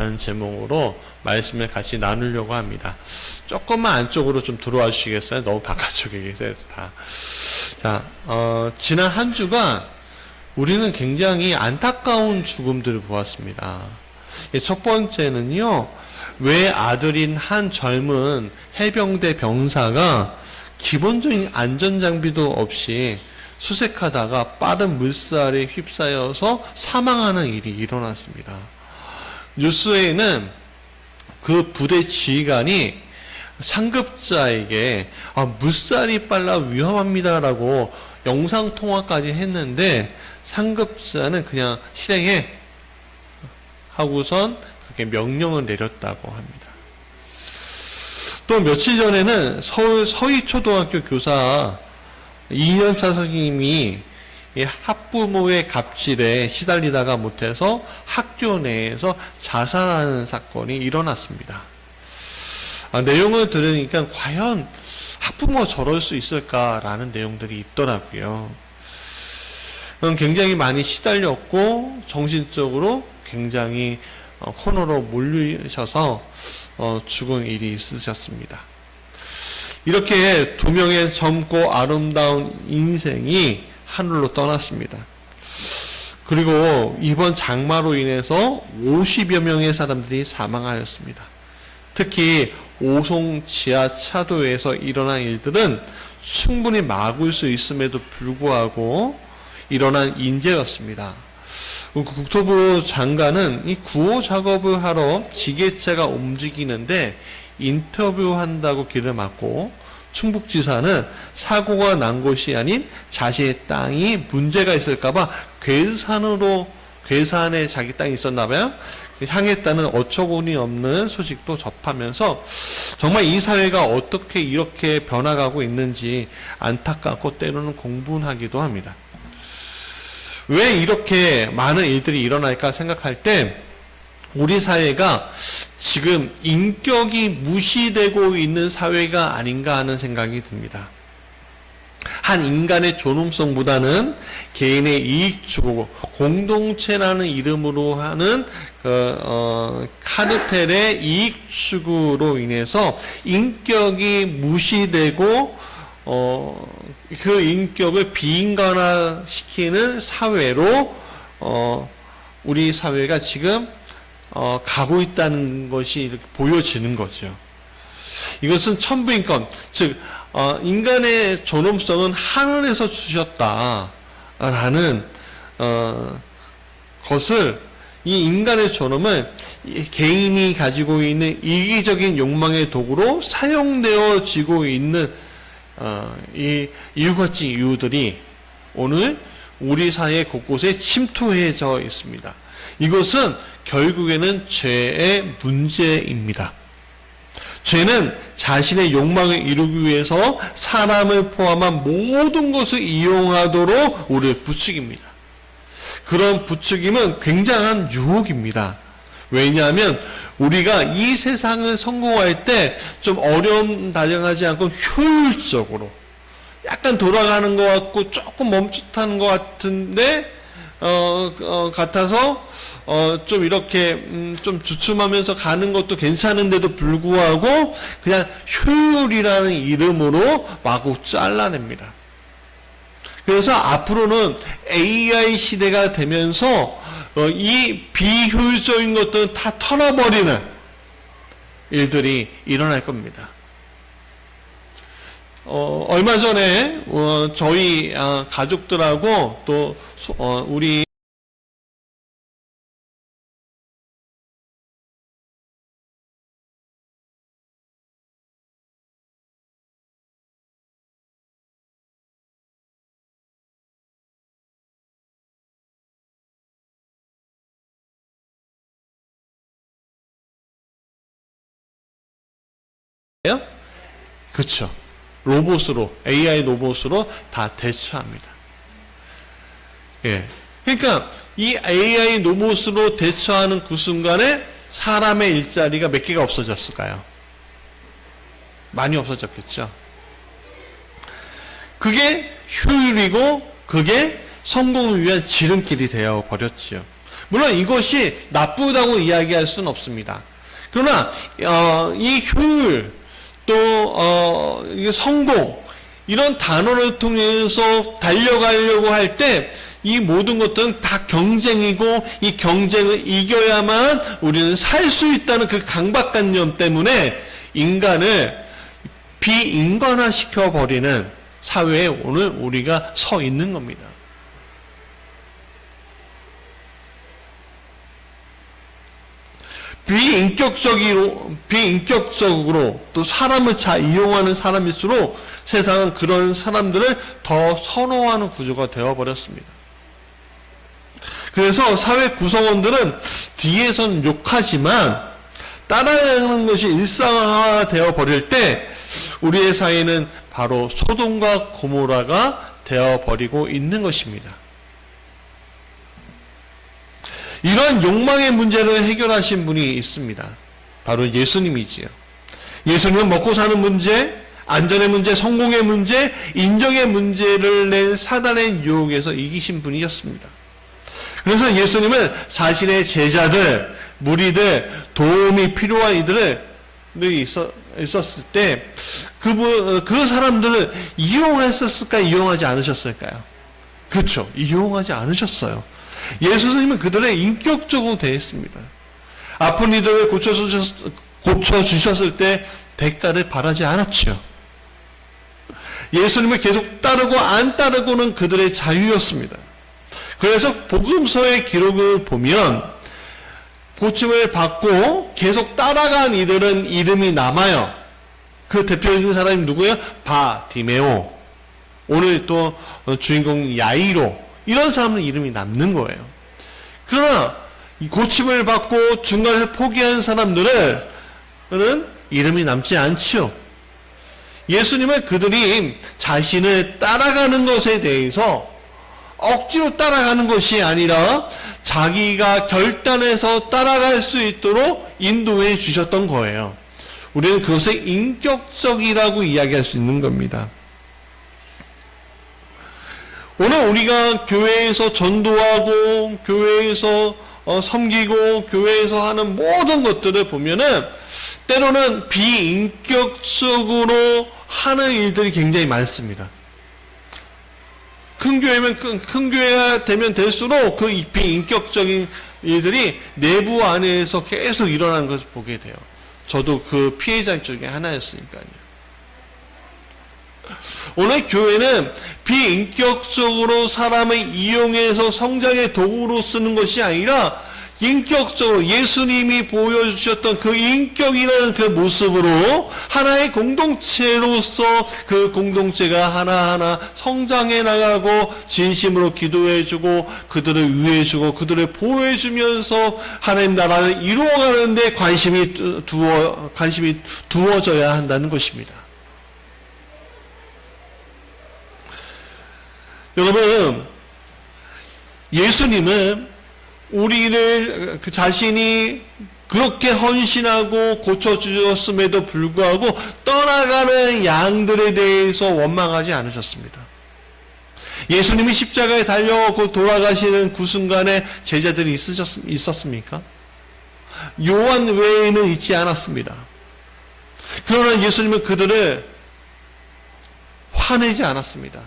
라는 제목으로 말씀을 같이 나누려고 합니다. 조금만 안쪽으로 좀 들어와 주시겠어요? 너무 바깥쪽에 계세요, 다. 자, 지난 한 주간 우리는 굉장히 안타까운 죽음들을 보았습니다. 첫 번째는요, 외아들인 한 젊은 해병대 병사가 기본적인 안전장비도 없이 수색하다가 빠른 물살에 휩싸여서 사망하는 일이 일어났습니다. 뉴스에는 그 부대 지휘관이 상급자에게 물살이 빨라 위험합니다라고 영상통화까지 했는데 상급자는 그냥 실행해 하고선 그렇게 명령을 내렸다고 합니다. 또 며칠 전에는 서울 서희초등학교 교사 2년차 선생님이 학부모의 갑질에 시달리다가 못해서 학교 내에서 자살하는 사건이 일어났습니다. 내용을 들으니까 과연 학부모가 저럴 수 있을까라는 내용들이 있더라고요. 굉장히 많이 시달렸고 정신적으로 굉장히 코너로 몰리셔서 죽은 일이 있으셨습니다. 이렇게 두 명의 젊고 아름다운 인생이 하늘로 떠났습니다. 그리고 이번 장마로 인해서 50여 명의 사람들이 사망하였습니다. 특히 오송 지하차도에서 일어난 일들은 충분히 막을 수 있음에도 불구하고 일어난 인재였습니다. 국토부 장관은 이 구호 작업을 하러 지게차가 움직이는데 인터뷰한다고 길을 막고, 충북지사는 사고가 난 곳이 아닌 자신의 땅이 문제가 있을까봐 괴산에 자기 땅이 있었나봐요. 향했다는 어처구니 없는 소식도 접하면서 정말 이 사회가 어떻게 이렇게 변화가고 있는지 안타깝고 때로는 공분하기도 합니다. 왜 이렇게 많은 일들이 일어날까 생각할 때 우리 사회가 지금 인격이 무시되고 있는 사회가 아닌가 하는 생각이 듭니다. 한 인간의 존엄성보다는 개인의 이익 추구, 공동체라는 이름으로 하는 카르텔의 이익 추구로 인해서 인격이 무시되고 그 인격을 비인간화시키는 사회로 우리 사회가 지금 가고 있다는 것이 이렇게 보여지는 거죠. 이것은 천부인권, 즉 인간의 존엄성은 하늘에서 주셨다라는 것을, 이 인간의 존엄을 개인이 가지고 있는 이기적인 욕망의 도구로 사용되어지고 있는 이와 같은 이유들이 오늘 우리 사회 곳곳에 침투해져 있습니다. 이것은 결국에는 죄의 문제입니다. 죄는 자신의 욕망을 이루기 위해서 사람을 포함한 모든 것을 이용하도록 우리를 부추깁니다. 그런 부추김은 굉장한 유혹입니다. 왜냐하면 우리가 이 세상을 성공할 때 좀 어려움 다정하지 않고 효율적으로 약간 돌아가는 것 같고 조금 멈칫하는 것 같은데 같아서 좀 이렇게 좀 주춤하면서 가는 것도 괜찮은데도 불구하고 그냥 효율이라는 이름으로 마구 잘라냅니다. 그래서 앞으로는 AI 시대가 되면서 이 비효율적인 것들은 다 털어버리는 일들이 일어날 겁니다. 얼마 전에 저희 가족들하고 또 우리 그렇죠. 로봇으로, AI 로봇으로 다 대처합니다. 예. 그러니까 이 AI 로봇으로 대처하는 그 순간에 사람의 일자리가 몇 개가 없어졌을까요? 많이 없어졌겠죠. 그게 효율이고 그게 성공을 위한 지름길이 되어 버렸지요. 물론 이것이 나쁘다고 이야기할 수는 없습니다. 그러나 이 효율 또 성공 이런 단어를 통해서 달려가려고 할 때 이 모든 것들은 다 경쟁이고 이 경쟁을 이겨야만 우리는 살 수 있다는 그 강박관념 때문에 인간을 비인간화시켜 버리는 사회에 오늘 우리가 서 있는 겁니다. 비인격적으로 또 사람을 잘 이용하는 사람일수록 세상은 그런 사람들을 더 선호하는 구조가 되어버렸습니다. 그래서 사회 구성원들은 뒤에서는 욕하지만 따라가는 것이 일상화되어 버릴 때 우리의 사회는 바로 소돔과 고모라가 되어버리고 있는 것입니다. 이런 욕망의 문제를 해결하신 분이 있습니다. 바로 예수님이지요. 예수님은 먹고 사는 문제, 안전의 문제, 성공의 문제, 인정의 문제를 낸 사단의 유혹에서 이기신 분이었습니다. 그래서 예수님은 자신의 제자들, 무리들, 도움이 필요한 이들이 있었을 때 그 사람들을 이용했었을까요? 이용하지 않으셨을까요? 그렇죠. 이용하지 않으셨어요. 예수님은 그들의 인격적으로 대했습니다. 아픈 이들을 고쳐주셨을 때 대가를 바라지 않았죠. 예수님을 계속 따르고 안 따르고는 그들의 자유였습니다. 그래서 복음서의 기록을 보면 고침을 받고 계속 따라간 이들은 이름이 남아요. 그 대표적인 사람이 누구예요? 바디메오. 오늘 또 주인공 야이로. 이런 사람은 이름이 남는 거예요. 그러나 이 고침을 받고 중간에서 포기한 사람들은 이름이 남지 않죠. 예수님은 그들이 자신을 따라가는 것에 대해서 억지로 따라가는 것이 아니라 자기가 결단해서 따라갈 수 있도록 인도해 주셨던 거예요. 우리는 그것을 인격적이라고 이야기할 수 있는 겁니다. 오늘 우리가 교회에서 전도하고 교회에서 섬기고 교회에서 하는 모든 것들을 보면은 때로는 비인격적으로 하는 일들이 굉장히 많습니다. 큰 교회가 되면 될수록 그 비인격적인 일들이 내부 안에서 계속 일어나는 것을 보게 돼요. 저도 그 피해자 중에 하나였으니까요. 오늘 교회는 비인격적으로 사람을 이용해서 성장의 도구로 쓰는 것이 아니라 인격적으로 예수님이 보여주셨던 그 인격이라는 그 모습으로 하나의 공동체로서 그 공동체가 하나하나 성장해 나가고 진심으로 기도해주고 그들을 위해주고 그들을 보호해주면서 하나님 나라를 이루어가는 데 관심이 두어져야 한다는 것입니다. 여러분, 예수님은 우리를 그 자신이 그렇게 헌신하고 고쳐주셨음에도 불구하고 떠나가는 양들에 대해서 원망하지 않으셨습니다. 예수님이 십자가에 달려 돌아가시는 그 순간에 제자들이 있었습니까? 요한 외에는 있지 않았습니다. 그러나 예수님은 그들을 화내지 않았습니다.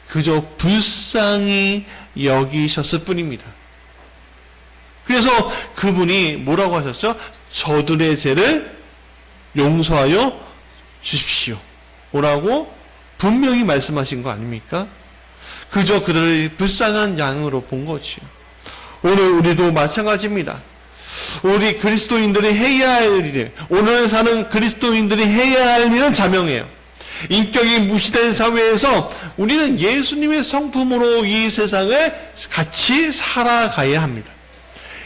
그저 불쌍히 여기셨을 뿐입니다. 그래서 그분이 뭐라고 하셨죠? 저들의 죄를 용서하여 주십시오. 뭐라고 분명히 말씀하신 거 아닙니까? 그저 그들을 불쌍한 양으로 본 거지요. 오늘 우리도 마찬가지입니다. 우리 그리스도인들이 해야 할 일, 오늘 사는 그리스도인들이 해야 할 일은 자명해요. 인격이 무시된 사회에서 우리는 예수님의 성품으로 이 세상을 같이 살아가야 합니다.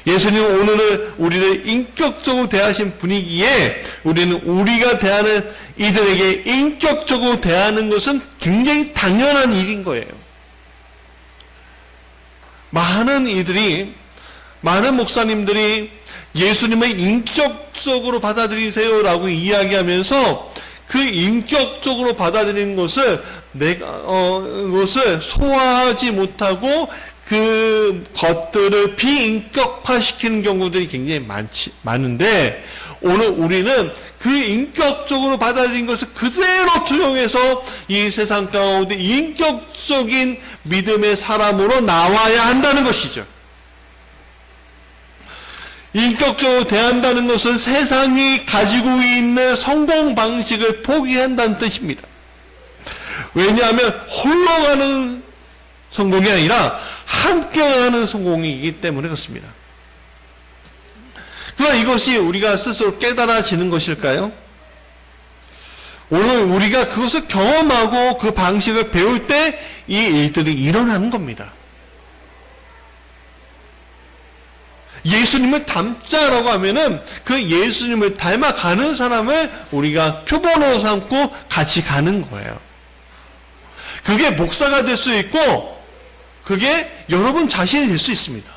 예수님은 오늘은 우리를 인격적으로 대하신 분위기에 우리는 우리가 대하는 이들에게 인격적으로 대하는 것은 굉장히 당연한 일인 거예요. 많은 목사님들이 예수님을 인격적으로 받아들이세요라고 이야기하면서 그 인격적으로 받아들이는 것을 것을 소화하지 못하고 그 그 것들을 비인격화시키는 경우들이 굉장히 많은데, 오늘 우리는 그 인격적으로 받아들인 것을 그대로 투영해서 이 세상 가운데 인격적인 믿음의 사람으로 나와야 한다는 것이죠. 인격적으로 대한다는 것은 세상이 가지고 있는 성공 방식을 포기한다는 뜻입니다. 왜냐하면 홀로 가는 성공이 아니라 함께 가는 성공이기 때문에 그렇습니다. 그러나 이것이 우리가 스스로 깨달아지는 것일까요? 오늘 우리가 그것을 경험하고 그 방식을 배울 때 이 일들이 일어나는 겁니다. 예수님을 닮자라고 하면은 그 예수님을 닮아가는 사람을 우리가 표본으로 삼고 같이 가는 거예요. 그게 목사가 될 수 있고 그게 여러분 자신이 될 수 있습니다.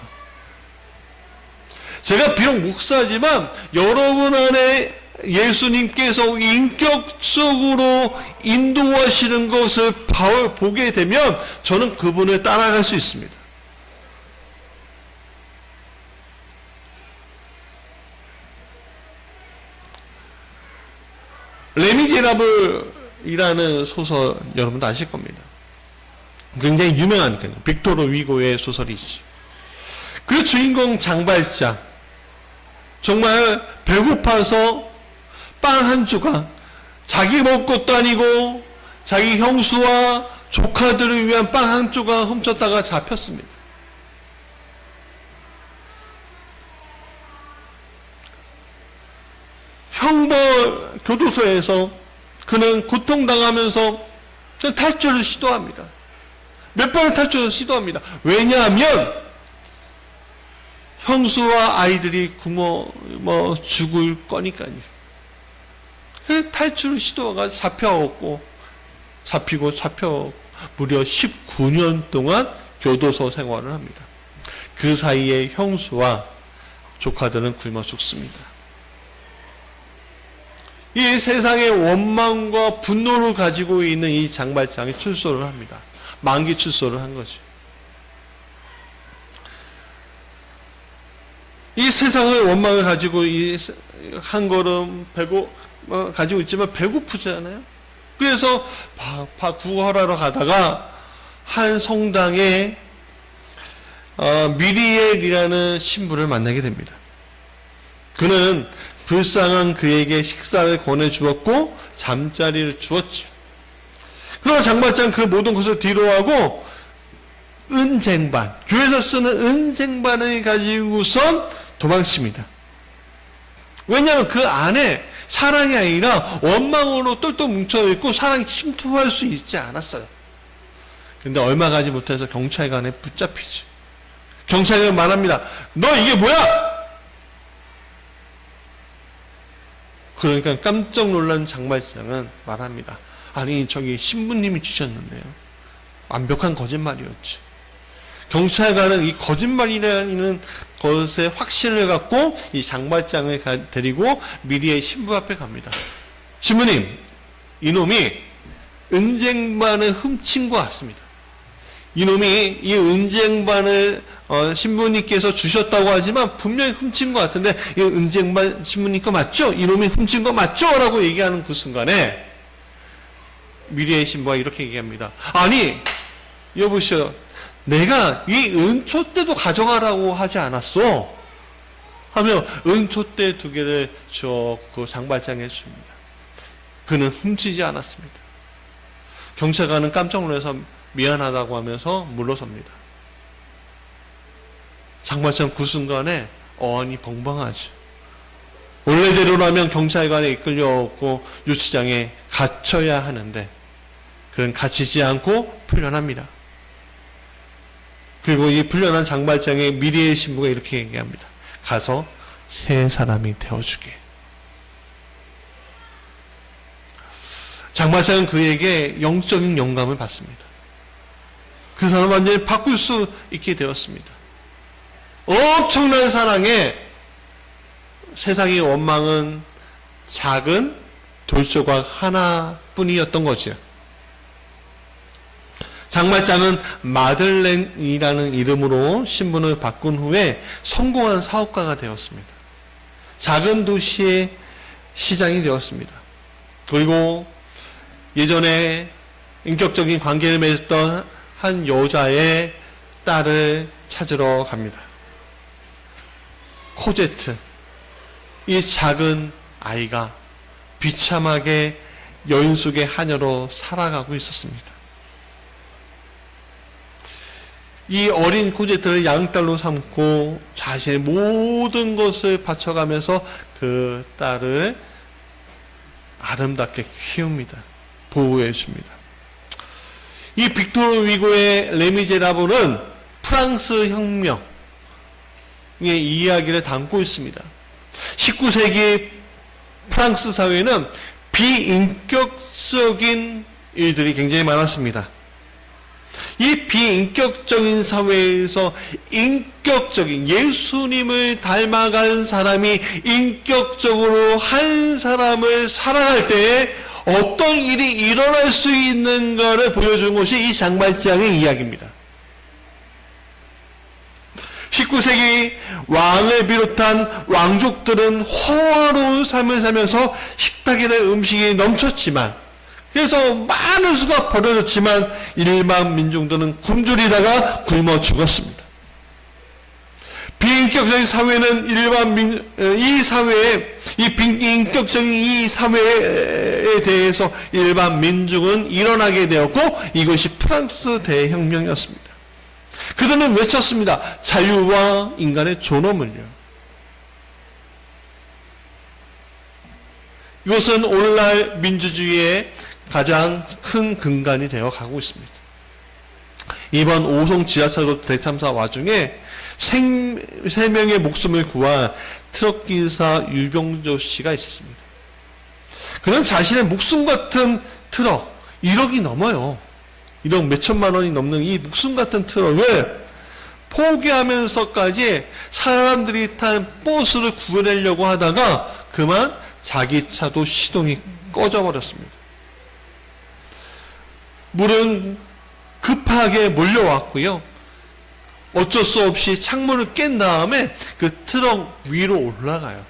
제가 비록 목사지만 여러분 안에 예수님께서 인격적으로 인도하시는 것을 보게 되면 저는 그분을 따라갈 수 있습니다. 레미제라블이라는 소설 여러분도 아실 겁니다. 굉장히 유명한 빅토르 위고의 소설이지. 그 주인공 장발장, 정말 배고파서 빵 한 조각, 자기 먹을 것도 아니고 자기 형수와 조카들을 위한 빵 한 조각 훔쳤다가 잡혔습니다. 형벌 교도소에서 그는 고통당하면서 탈출을 시도합니다. 몇 번을 탈출을 시도합니다. 왜냐하면 형수와 아이들이 굶어 죽을 거니까요. 그 탈출을 시도가 잡히고 무려 19년 동안 교도소 생활을 합니다. 그 사이에 형수와 조카들은 굶어 죽습니다. 이 세상의 원망과 분노를 가지고 있는 이 장발장이 출소를 합니다. 만기 출소를 한 거죠. 이 세상의 원망을 가지고 한 걸음 가지고 있지만 배고프잖아요. 그래서 구걸하러 가다가 한 성당에 미리엘이라는 신부를 만나게 됩니다. 그는 불쌍한 그에게 식사를 권해주었고 잠자리를 주었죠. 그러나 장발장 그 모든 것을 뒤로하고 은쟁반, 교회에서 쓰는 은쟁반을 가지고선 도망칩니다. 왜냐하면 그 안에 사랑이 아니라 원망으로 똘똘 뭉쳐있고 사랑이 침투할 수 있지 않았어요. 근데 얼마 가지 못해서 경찰관에 붙잡히죠. 경찰관이 말합니다. 너 이게 뭐야? 그러니까 깜짝 놀란 장발장은 말합니다. 아니 저기 신부님이 주셨는데요. 완벽한 거짓말이었지. 경찰관은 이 거짓말이라는 것에 확신을 갖고 이 장발장을 데리고 미리의 신부 앞에 갑니다. 신부님, 이놈이 은쟁반을 훔친 것 같습니다. 이놈이 이 은쟁반을 신부님께서 주셨다고 하지만 분명히 훔친 것 같은데 이 은쟁반 신부님 거 맞죠? 이놈이 훔친 거 맞죠? 라고 얘기하는 그 순간에 미리의 신부가 이렇게 얘기합니다. 아니 여보시오, 내가 이 은촛대도 가져가라고 하지 않았어? 하며 은촛대 2개를 그 장발장에 줍니다. 그는 훔치지 않았습니다. 경찰관은 깜짝 놀라서 미안하다고 하면서 물러섭니다. 장발장 그 순간에 어안이 벙벙하죠. 원래대로라면 경찰관에 이끌려오고 유치장에 갇혀야 하는데 그는 갇히지 않고 풀려납니다. 그리고 이 풀려난 장발장의 미리의 신부가 이렇게 얘기합니다. 가서 새 사람이 되어주게. 장발장은 그에게 영적인 영감을 받습니다. 그 사람을 완전히 바꿀 수 있게 되었습니다. 엄청난 사랑에 세상의 원망은 작은 돌조각 하나뿐이었던 거죠. 장말장은 마들렌이라는 이름으로 신분을 바꾼 후에 성공한 사업가가 되었습니다. 작은 도시의 시장이 되었습니다. 그리고 예전에 인격적인 관계를 맺었던 한 여자의 딸을 찾으러 갑니다. 코제트, 이 작은 아이가 비참하게 여인 속의 하녀로 살아가고 있었습니다. 이 어린 코제트를 양딸로 삼고 자신의 모든 것을 바쳐가면서 그 딸을 아름답게 키웁니다. 보호해 줍니다. 이 빅토르 위고의 레미제라블은 프랑스 혁명의 이야기를 담고 있습니다. 19세기 프랑스 사회는 비인격적인 일들이 굉장히 많았습니다. 이 비인격적인 사회에서 인격적인 예수님을 닮아간 사람이 인격적으로 한 사람을 사랑할 때에 어떤 일이 일어날 수 있는가를 보여준 것이 이 장발장의 이야기입니다. 19세기 왕을 비롯한 왕족들은 호화로운 삶을 살면서 식탁에 대한 음식이 넘쳤지만, 그래서 많은 수가 벌어졌지만 일반 민중들은 굶주리다가 굶어 죽었습니다. 비인격적인 사회는 이 비인격적인 이 사회에 대해서 일반 민중은 일어나게 되었고, 이것이 프랑스 대혁명이었습니다. 그들은 외쳤습니다. 자유와 인간의 존엄을요. 이것은 오늘날 민주주의의 가장 큰 근간이 되어 가고 있습니다. 이번 오송 지하철 대참사 와중에 3명의 목숨을 구한 트럭기사 유병조 씨가 있었습니다. 그는 자신의 목숨 같은 트럭, 1억이 넘어요. 1억 몇천만 원이 넘는 이 목숨 같은 트럭을 포기하면서까지 사람들이 탄 버스를 구해내려고 하다가 그만 자기 차도 시동이 꺼져버렸습니다. 물은 급하게 몰려왔고요. 어쩔 수 없이 창문을 깬 다음에 그 트럭 위로 올라가요.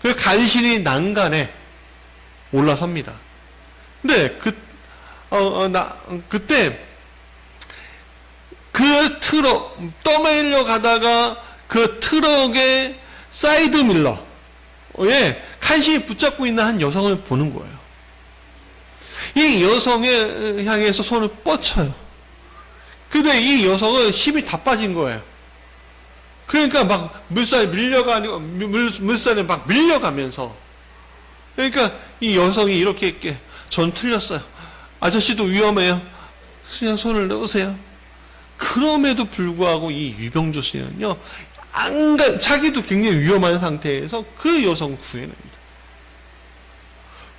그래서 간신히 난간에 올라섭니다. 근데 그때 그 트럭 떠밀려 가다가 그 트럭의 사이드 밀러에 간신히 붙잡고 있는 한 여성을 보는 거예요. 이 여성에 향해서 손을 뻗쳐요. 근데 이 여성은 힘이 다 빠진 거예요. 그러니까 막 물살에 막 밀려가면서, 그러니까 이 여성이 이렇게 전 틀렸어요. 아저씨도 위험해요. 그냥 손을 넣으세요. 그럼에도 불구하고 이 유병조 씨는요, 자기도 굉장히 위험한 상태에서 그 여성을 구해냅니다.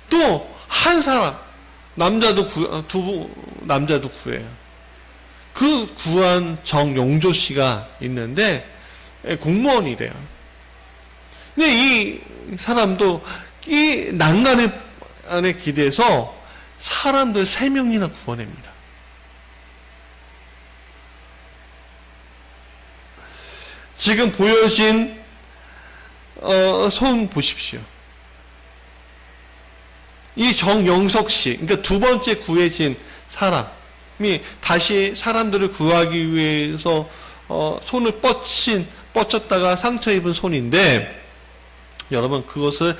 또 한 사람, 남자도 구해요. 그 구한 정용조 씨가 있는데 공무원이래요. 근데 이 사람도 이 난간에 기대서 사람들 3명이나 구원합니다. 지금 보여진 손 보십시오. 이 정영석 씨, 그러니까 두 번째 구해진 사람이 다시 사람들을 구하기 위해서 손을 뻗쳤다가 상처 입은 손인데, 여러분 그것을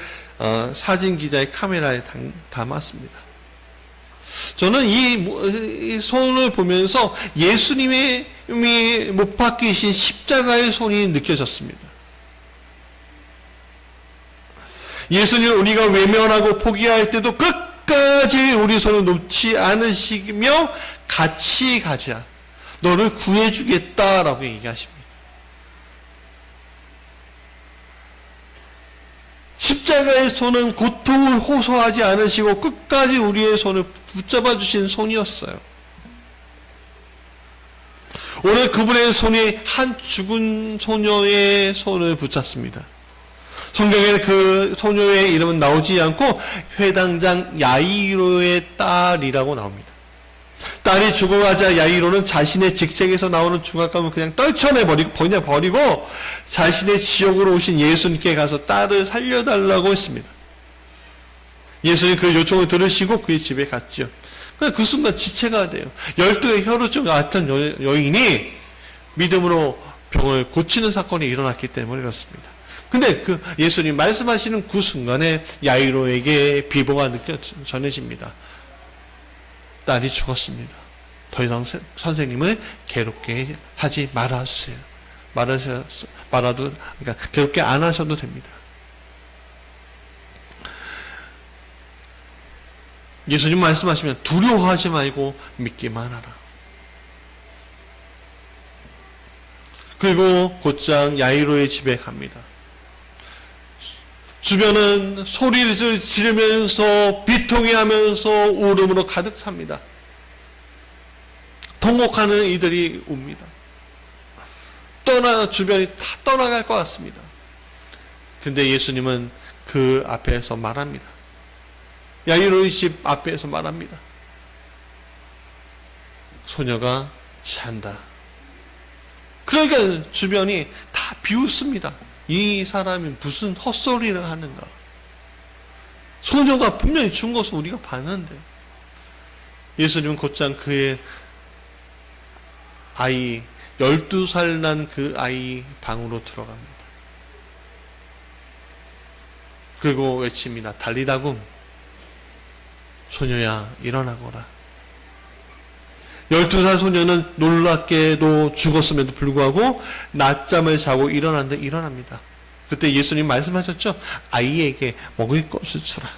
사진 기자의 카메라에 담았습니다. 저는 이 손을 보면서 예수님이 못 박히신 십자가의 손이 느껴졌습니다. 예수님을 우리가 외면하고 포기할 때도 끝까지 우리 손을 놓지 않으시며 같이 가자. 너를 구해주겠다라고 얘기하십니다. 십자가의 손은 고통을 호소하지 않으시고 끝까지 우리의 손을 붙잡아 주신 손이었어요. 오늘 그분의 손이 한 죽은 소녀의 손을 붙잡습니다. 성경에는 그 소녀의 이름은 나오지 않고 회당장 야이로의 딸이라고 나옵니다. 딸이 죽어가자 야이로는 자신의 직책에서 나오는 중압감을 그냥 떨쳐내버리고 버리고 자신의 지역으로 오신 예수님께 가서 딸을 살려달라고 했습니다. 예수님 그 요청을 들으시고 그의 집에 갔죠. 그 순간 지체가 돼요. 12의 혈우증 같은 여인이 믿음으로 병을 고치는 사건이 일어났기 때문에 그렇습니다. 근데 그 예수님 말씀하시는 그 순간에 야이로에게 비보가 전해집니다. 딸이 죽었습니다. 더 이상 선생님을 괴롭게 하지 말아주세요. 그러니까 괴롭게 안 하셔도 됩니다. 예수님 말씀하시면 두려워하지 말고 믿기만 하라. 그리고 곧장 야이로의 집에 갑니다. 주변은 소리를 지르면서 비통해하면서 울음으로 가득 찹니다. 통곡하는 이들이 옵니다. 주변이 다 떠나갈 것 같습니다. 근데 예수님은 그 앞에서 말합니다. 야이로의 집 앞에서 말합니다. 소녀가 산다. 그러니까 주변이 다 비웃습니다. 이 사람이 무슨 헛소리를 하는가. 소녀가 분명히 죽은 것을 우리가 봤는데. 예수님은 곧장 그의 아이, 12살 난 그 아이 방으로 들어갑니다. 그리고 외칩니다. 달리다굼, 소녀야 일어나거라. 12살 소녀는 놀랍게도 죽었음에도 불구하고 낮잠을 자고 일어납니다. 그때 예수님 말씀하셨죠? 아이에게 먹을 것을 주라.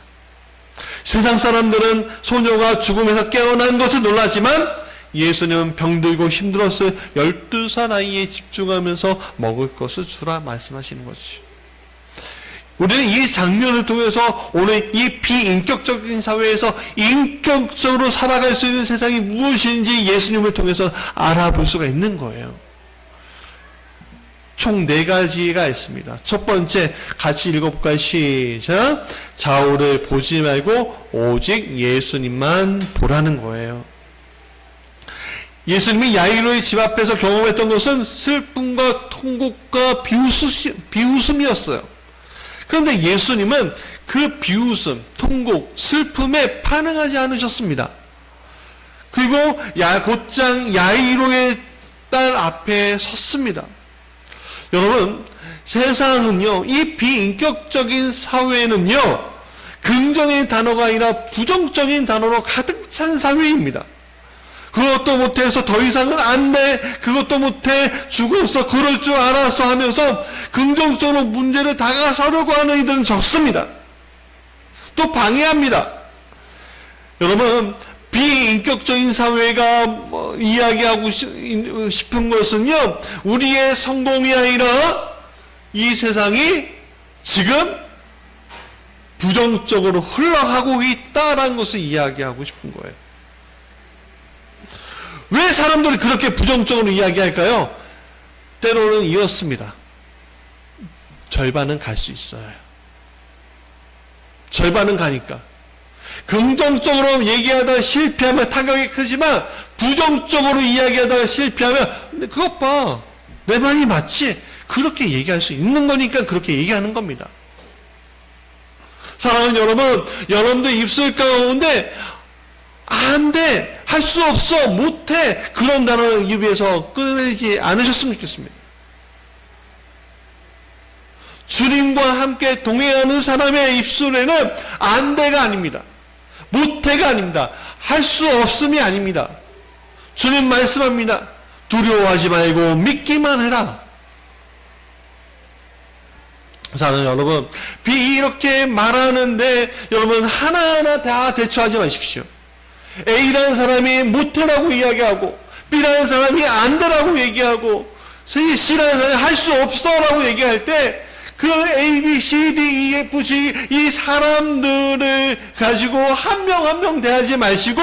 세상 사람들은 소녀가 죽음에서 깨어난 것을 놀라지만 예수님은 병들고 힘들었을 12살 아이에 집중하면서 먹을 것을 주라 말씀하시는 것이죠. 우리는 이 장면을 통해서 오늘 이 비인격적인 사회에서 인격적으로 살아갈 수 있는 세상이 무엇인지 예수님을 통해서 알아볼 수가 있는 거예요. 총 4가지가 있습니다. 첫 번째, 같이 읽어볼까요? 시작. 좌우를 보지 말고 오직 예수님만 보라는 거예요. 예수님이 야이로의 집 앞에서 경험했던 것은 슬픔과 통곡과 비웃음이었어요. 그런데 예수님은 그 비웃음, 통곡, 슬픔에 반응하지 않으셨습니다. 그리고 곧장 야이로의 딸 앞에 섰습니다. 여러분, 세상은요, 이 비인격적인 사회는요, 긍정의 단어가 아니라 부정적인 단어로 가득 찬 사회입니다. 그것도 못해서 더 이상은 안 돼. 그것도 못해. 죽었어. 그럴 줄 알았어. 하면서 긍정적으로 문제를 다가서려고 하는 이들은 적습니다. 또 방해합니다. 여러분, 비인격적인 사회가 이야기하고 싶은 것은요, 우리의 성공이 아니라 이 세상이 지금 부정적으로 흘러가고 있다라는 것을 이야기하고 싶은 거예요. 왜 사람들이 그렇게 부정적으로 이야기할까요? 때로는 이렇습니다. 절반은 갈 수 있어요. 절반은 가니까. 긍정적으로 얘기하다가 실패하면 타격이 크지만 부정적으로 이야기하다가 실패하면 근데 그것 봐. 내 말이 맞지? 그렇게 얘기할 수 있는 거니까 그렇게 얘기하는 겁니다. 사랑하는 여러분, 여러분들 입술 가운데 안 돼! 할 수 없어! 못해! 그런 단어를 입에서 꺼내지 않으셨으면 좋겠습니다. 주님과 함께 동행하는 사람의 입술에는 안 돼가 아닙니다. 못해가 아닙니다. 할 수 없음이 아닙니다. 주님 말씀합니다. 두려워하지 말고 믿기만 해라. 사랑하는 여러분, 이렇게 말하는데 여러분 하나하나 다 대처하지 마십시오. A라는 사람이 못해라고 이야기하고 B라는 사람이 안 되라고 얘기하고 C라는 사람이 할 수 없어라고 얘기할 때 그 A, B, C, D, E, F, G 이 사람들을 가지고 한 명 한 명 대하지 마시고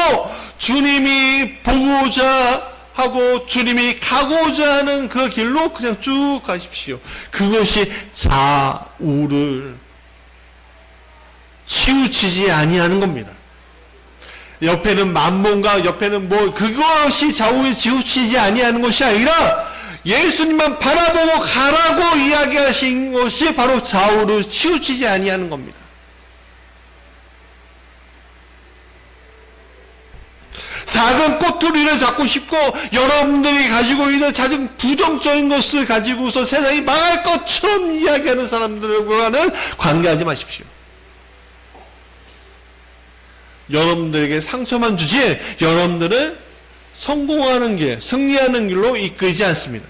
주님이 보고자 하고 주님이 가고자 하는 그 길로 그냥 쭉 가십시오. 그것이 좌우를 치우치지 아니하는 겁니다. 옆에는 만몬과 옆에는 뭐 그것이 좌우에 치우치지 아니하는 것이 아니라 예수님만 바라보고 가라고 이야기하신 것이 바로 좌우로 치우치지 아니하는 겁니다. 작은 꼬투리를 잡고 싶고 여러분들이 가지고 있는 작은 부정적인 것을 가지고서 세상이 망할 것처럼 이야기하는 사람들과는 관계하지 마십시오. 여러분들에게 상처만 주지 여러분들을 성공하는 길, 승리하는 길로 이끌지 않습니다.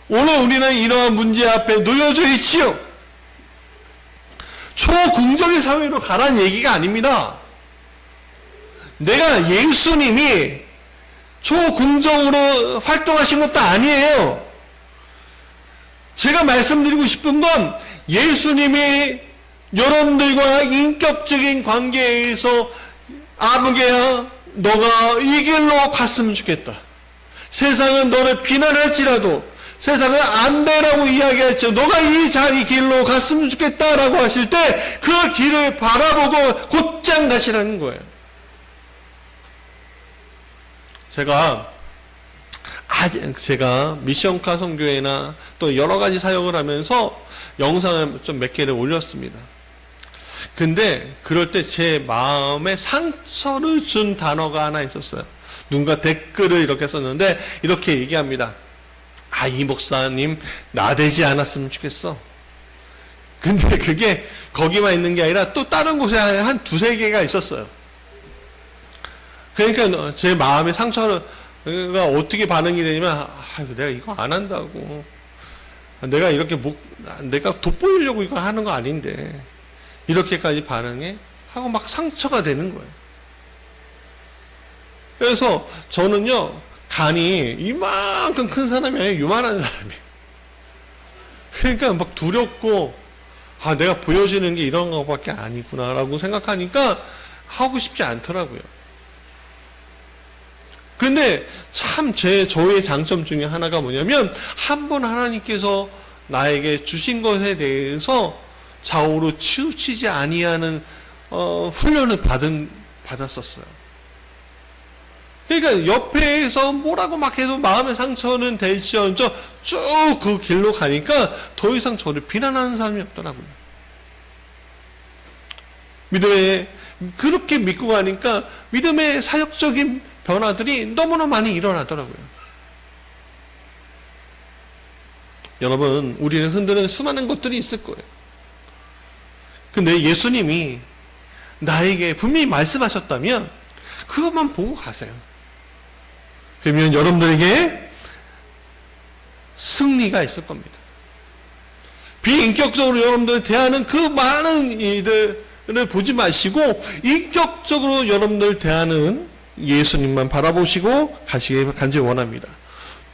오늘 우리는 이러한 문제 앞에 놓여져 있지요. 초긍정의 사회로 가라는 얘기가 아닙니다. 내가 예수님이 초긍정으로 활동하신 것도 아니에요. 제가 말씀드리고 싶은 건 예수님이 여러분들과 인격적인 관계에서 아무개야 너가 이 길로 갔으면 좋겠다. 세상은 너를 비난할지라도 세상은 안 되라고 이야기했죠. 너가 이 길로 갔으면 좋겠다라고 하실 때 그 길을 바라보고 곧장 가시라는 거예요. 제가 미션카 선교회나 또 여러 가지 사역을 하면서 영상을 좀 몇 개를 올렸습니다. 근데 그럴 때 제 마음에 상처를 준 단어가 하나 있었어요. 누군가 댓글을 이렇게 썼는데 이렇게 얘기합니다. 이 목사님 나대지 않았으면 좋겠어. 근데 그게 거기만 있는 게 아니라 또 다른 곳에 한 두세 개가 있었어요. 그러니까 제 마음의 상처가 어떻게 반응이 되냐면 내가 이거 안 한다고. 내가 이렇게 내가 돋보이려고 이거 하는 거 아닌데 이렇게까지 반응해? 하고 막 상처가 되는 거예요. 그래서 저는요 간이 이만큼 큰 사람이 아니라 요만한 사람이에요. 그러니까 막 두렵고 내가 보여지는 게 이런 것밖에 아니구나 라고 생각하니까 하고 싶지 않더라고요. 근데 참 저의 장점 중에 하나가 뭐냐면 한 번 하나님께서 나에게 주신 것에 대해서 좌우로 치우치지 아니하는 훈련을 받았었어요. 그러니까 옆에서 뭐라고 막 해도 마음의 상처는 될지언정 쭉 그 길로 가니까 더 이상 저를 비난하는 사람이 없더라고요. 믿음에 그렇게 믿고 가니까 믿음의 사역적인 변화들이 너무나 많이 일어나더라고요. 여러분, 우리는 흔드는 수많은 것들이 있을 거예요. 근데 예수님이 나에게 분명히 말씀하셨다면 그것만 보고 가세요. 그러면 여러분들에게 승리가 있을 겁니다. 비인격적으로 여러분들을 대하는 그 많은 이들을 보지 마시고 인격적으로 여러분들을 대하는 예수님만 바라보시고 가시길 간절히 원합니다.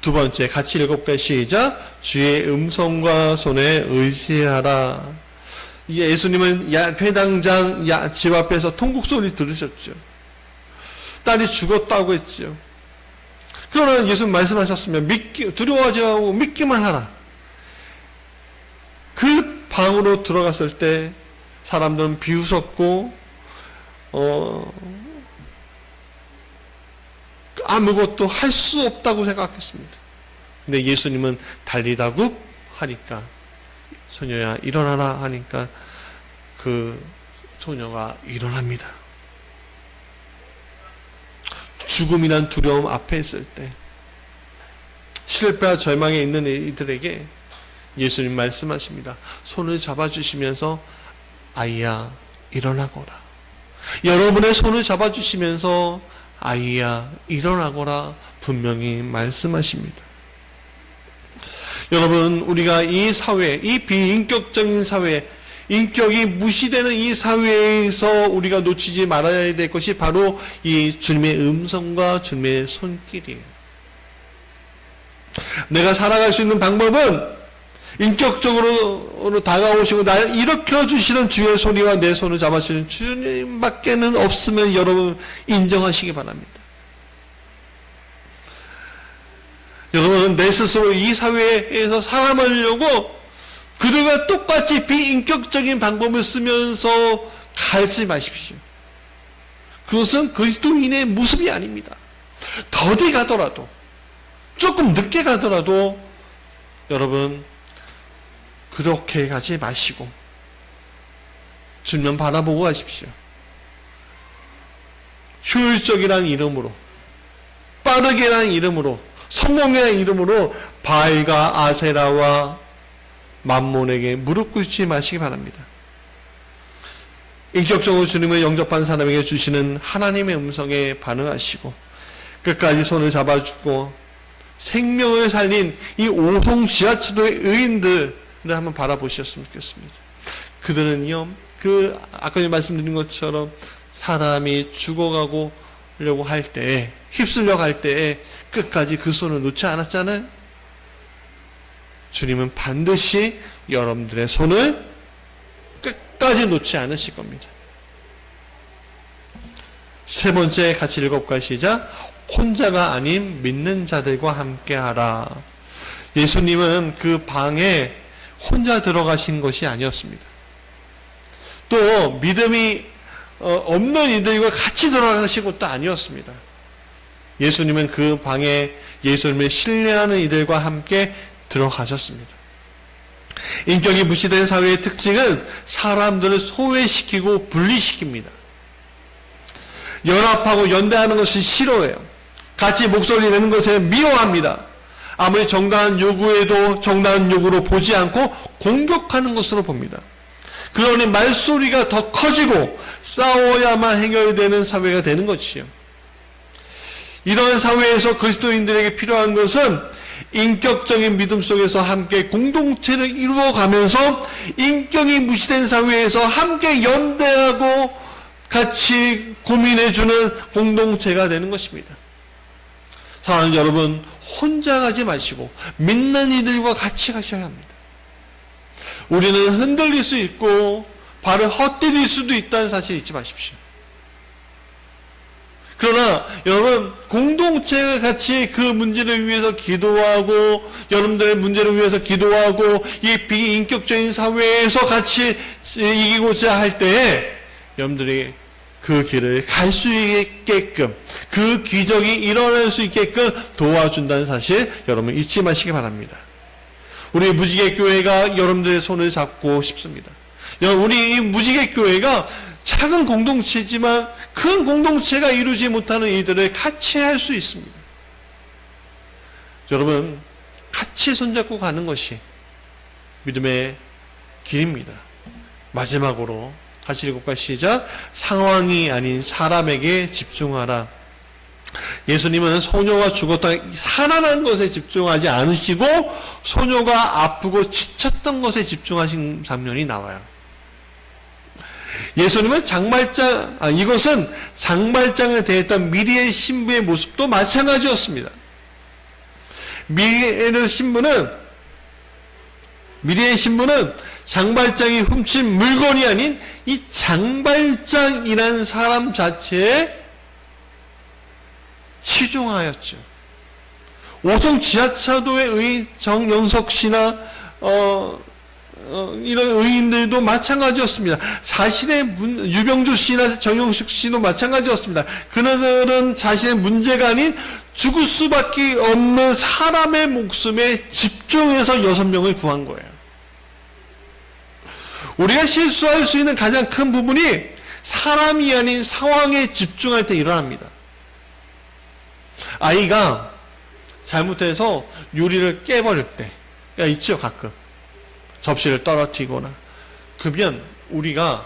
두 번째, 같이 읽어볼까요? 시작. 주의 음성과 손에 의지하라. 예수님은 회당장 집 앞에서 통곡 소리 들으셨죠. 딸이 죽었다고 했죠. 그러나 예수님 말씀하셨으면 두려워하지 말고 믿기만 하라. 그 방으로 들어갔을 때 사람들은 비웃었고 아무것도 할 수 없다고 생각했습니다. 근데 예수님은 달리다굽 하니까 소녀야 일어나라 하니까 그 소녀가 일어납니다. 죽음이란 두려움 앞에 있을 때 실패와 절망에 있는 이들에게 예수님 말씀하십니다. 손을 잡아주시면서 아이야 일어나거라. 여러분의 손을 잡아주시면서 아이야 일어나거라 분명히 말씀하십니다. 여러분, 우리가 이 사회, 이 비인격적인 사회, 인격이 무시되는 이 사회에서 우리가 놓치지 말아야 될 것이 바로 이 주님의 음성과 주님의 손길이에요. 내가 살아갈 수 있는 방법은 인격적으로 다가오시고 나를 일으켜 주시는 주의 손이와 내 손을 잡아주시는 주님밖에는 없음을 여러분 인정하시기 바랍니다. 여러분, 내 스스로 이 사회에서 살아가려고 그들과 똑같이 비인격적인 방법을 쓰면서 가지 마십시오. 그것은 그리스도인의 모습이 아닙니다. 더디 가더라도, 조금 늦게 가더라도 여러분 그렇게 가지 마시고 주님 바라보고 가십시오. 효율적이라는 이름으로, 빠르게라는 이름으로, 성공이라는 이름으로 바알과 아세라와 만몬에게 무릎 꿇지 마시기 바랍니다. 인격적으로 주님을 영접한 사람에게 주시는 하나님의 음성에 반응하시고 끝까지 손을 잡아주고 생명을 살린 이 오송 지하철도의 의인들을 한번 바라보셨으면 좋겠습니다. 그들은요, 아까 전에 말씀드린 것처럼 사람이 죽어가려고 할 때에, 휩쓸려 갈 때에 끝까지 그 손을 놓지 않았잖아요. 주님은 반드시 여러분들의 손을 끝까지 놓지 않으실 겁니다. 세 번째 같이 읽어볼까요? 시작. 혼자가 아닌 믿는 자들과 함께하라. 예수님은 그 방에 혼자 들어가신 것이 아니었습니다. 또 믿음이 없는 이들과 같이 들어가신 것도 아니었습니다. 예수님은 그 방에 예수님을 신뢰하는 이들과 함께 들어가셨습니다. 인격이 무시된 사회의 특징은 사람들을 소외시키고 분리시킵니다. 연합하고 연대하는 것을 싫어해요. 같이 목소리 내는 것을 미워합니다. 아무리 정당한 요구에도 정당한 요구로 보지 않고 공격하는 것으로 봅니다. 그러니 말소리가 더 커지고 싸워야만 해결되는 사회가 되는 것이요. 이런 사회에서 그리스도인들에게 필요한 것은 인격적인 믿음 속에서 함께 공동체를 이루어가면서 인격이 무시된 사회에서 함께 연대하고 같이 고민해주는 공동체가 되는 것입니다. 사랑하는 여러분, 혼자 가지 마시고 믿는 이들과 같이 가셔야 합니다. 우리는 흔들릴 수 있고 발을 헛디딜 수도 있다는 사실 잊지 마십시오. 그러나 여러분, 공동체가 같이 그 문제를 위해서 기도하고 여러분들의 문제를 위해서 기도하고 이 비인격적인 사회에서 같이 이기고자 할 때에 여러분들이 그 길을 갈 수 있게끔, 그 기적이 일어날 수 있게끔 도와준다는 사실 여러분 잊지 마시기 바랍니다. 우리 무지개 교회가 여러분들의 손을 잡고 싶습니다. 우리 이 무지개 교회가 작은 공동체지만 큰 공동체가 이루지 못하는 이들을 같이 할 수 있습니다. 여러분, 같이 손잡고 가는 것이 믿음의 길입니다. 마지막으로 같이 읽어볼까요? 시작. 상황이 아닌 사람에게 집중하라. 예수님은 소녀가 죽었다 살아난 것에 집중하지 않으시고 소녀가 아프고 지쳤던 것에 집중하신 장면이 나와요. 예수님은 이것은 장발장에 대했던 미리의 신부의 모습도 마찬가지였습니다. 미리의 신부는 장발장이 훔친 물건이 아닌 이 장발장이라는 사람 자체에 치중하였죠. 오송 지하차도의 의인 정영석 씨나 이런 의인들도 마찬가지였습니다. 유병조 씨나 정영식 씨도 마찬가지였습니다. 그들은 자신의 문제가 아닌 죽을 수밖에 없는 사람의 목숨에 집중해서 6명을 구한 거예요. 우리가 실수할 수 있는 가장 큰 부분이 사람이 아닌 상황에 집중할 때 일어납니다. 아이가 잘못해서 유리를 깨버릴 때가 있죠, 가끔. 접시를 떨어뜨리거나. 그러면 우리가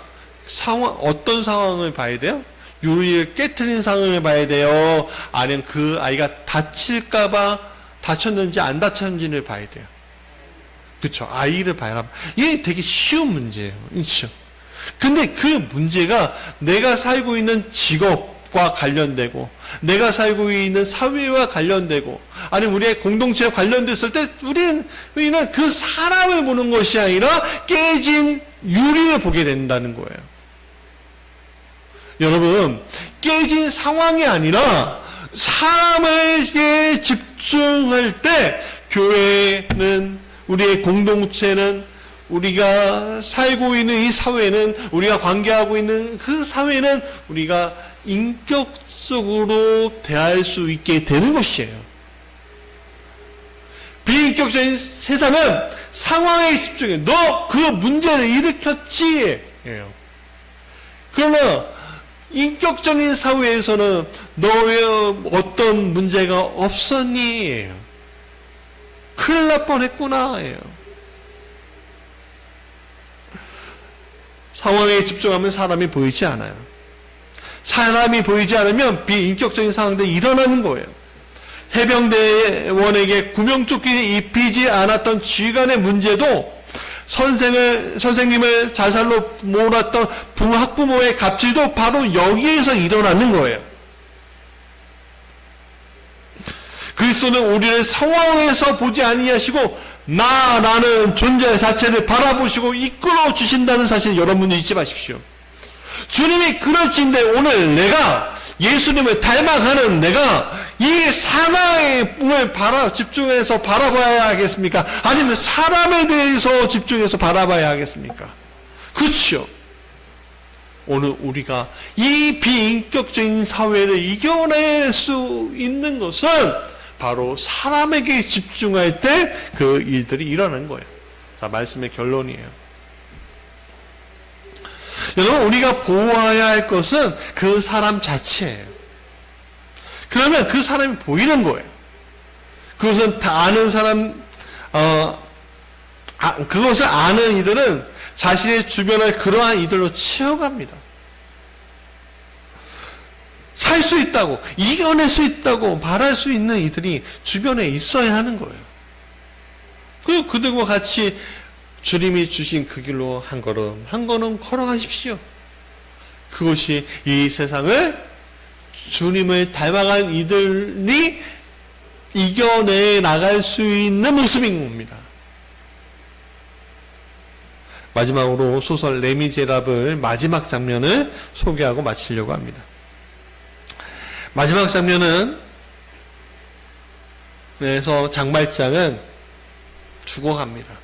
어떤 상황을 봐야 돼요? 유리를 깨트린 상황을 봐야 돼요? 아니면 그 아이가 다칠까봐 다쳤는지 안 다쳤는지를 봐야 돼요? 그렇죠. 아이를 봐야 합니다. 이게 되게 쉬운 문제예요. 그렇죠. 근데 그 문제가 내가 살고 있는 직업과 관련되고 내가 살고 있는 사회와 관련되고 아니면 우리의 공동체와 관련됐을 때 우리는 그 사람을 보는 것이 아니라 깨진 유리를 보게 된다는 거예요. 여러분, 깨진 상황이 아니라 사람에게 집중할 때 교회는 우리의 공동체는 우리가 살고 있는 이 사회는, 우리가 관계하고 있는 그 사회는 우리가 인격적으로 대할 수 있게 되는 것이에요. 비인격적인 세상은 상황에 집중해. 너 그 문제를 일으켰지. 그러나 인격적인 사회에서는 너의 어떤 문제가 없었니? 큰일 날 뻔했구나. 상황에 집중하면 사람이 보이지 않아요. 사람이 보이지 않으면 비인격적인 상황들이 일어나는 거예요. 해병대원에게 구명조끼를 입히지 않았던 쥐간의 문제도 선생님을 자살로 몰았던 학부모의 갑질도 바로 여기에서 일어나는 거예요. 그리스도는 우리를 상황에서 보지 아니하시고 나라는 존재 자체를 바라보시고 이끌어 주신다는 사실 여러분도 잊지 마십시오. 주님이 그럴진데 오늘 내가 예수님을 닮아가는 내가 이 상황을 집중해서 바라봐야 하겠습니까? 아니면 사람에 대해서 집중해서 바라봐야 하겠습니까? 그렇죠. 오늘 우리가 이 비인격적인 사회를 이겨낼 수 있는 것은 바로 사람에게 집중할 때 그 일들이 일어나는 거예요. 자, 말씀의 결론이에요. 여러분, 우리가 보호해야 할 것은 그 사람 자체예요. 그러면 그 사람이 보이는 거예요. 그것은 다 아는 사람, 그것을 아는 이들은 자신의 주변을 그러한 이들로 채워갑니다. 살 수 있다고, 이겨낼 수 있다고 말할 수 있는 이들이 주변에 있어야 하는 거예요. 그리고 그들과 같이 주님이 주신 그 길로 한 걸음 걸어가십시오. 그것이 이 세상을 주님을 닮아간 이들이 이겨내 나갈 수 있는 모습인 겁니다. 마지막으로 소설 레미제라블 마지막 장면을 소개하고 마치려고 합니다. 마지막 장면은 그래서 장발장은 죽어갑니다.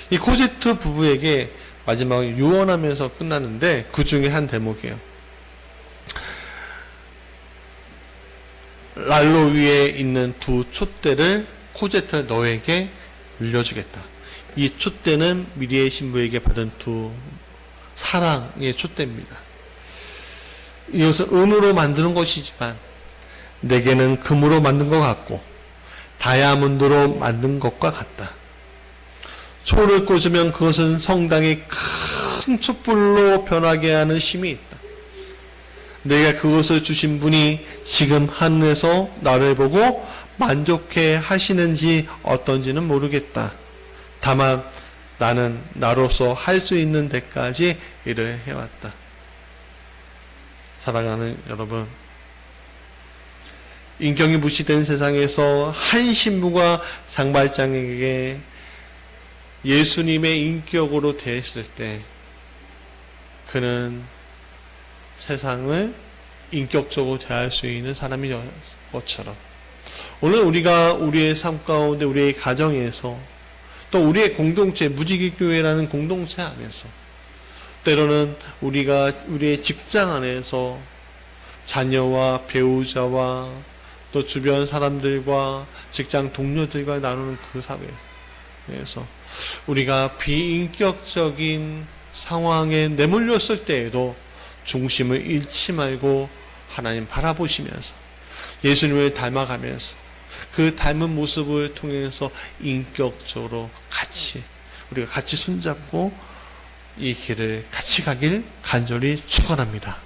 이 코제트 부부에게 마지막에 유언하면서 끝나는데 그 중에 한 대목이에요. 난로 위에 있는 두 촛대를 코제트 너에게 물려주겠다. 이 촛대는 미리의 신부에게 받은 두 사랑의 촛대입니다. 이것은 은으로 만드는 것이지만 내게는 금으로 만든 것 같고 다이아몬드로 만든 것과 같다. 초를 꽂으면 그것은 성당의 큰 촛불로 변하게 하는 힘이 있다. 내가 그것을 주신 분이 지금 하늘에서 나를 보고 만족해 하시는지 어떤지는 모르겠다. 다만 나는 나로서 할 수 있는 데까지 일을 해왔다. 사랑하는 여러분, 인격이 무시된 세상에서 한 신부가 장발장에게 예수님의 인격으로 대했을 때 그는 세상을 인격적으로 대할 수 있는 사람이 것처럼 오늘 우리가 우리의 삶 가운데 우리의 가정에서 또 우리의 공동체, 무지개교회라는 공동체 안에서 때로는 우리가 우리의 직장 안에서 자녀와 배우자와 또 주변 사람들과 직장 동료들과 나누는 그 사회에서 우리가 비인격적인 상황에 내몰렸을 때에도 중심을 잃지 말고 하나님 바라보시면서 예수님을 닮아가면서 그 닮은 모습을 통해서 인격적으로 우리가 같이 손잡고 이 길을 같이 가길 간절히 축원합니다.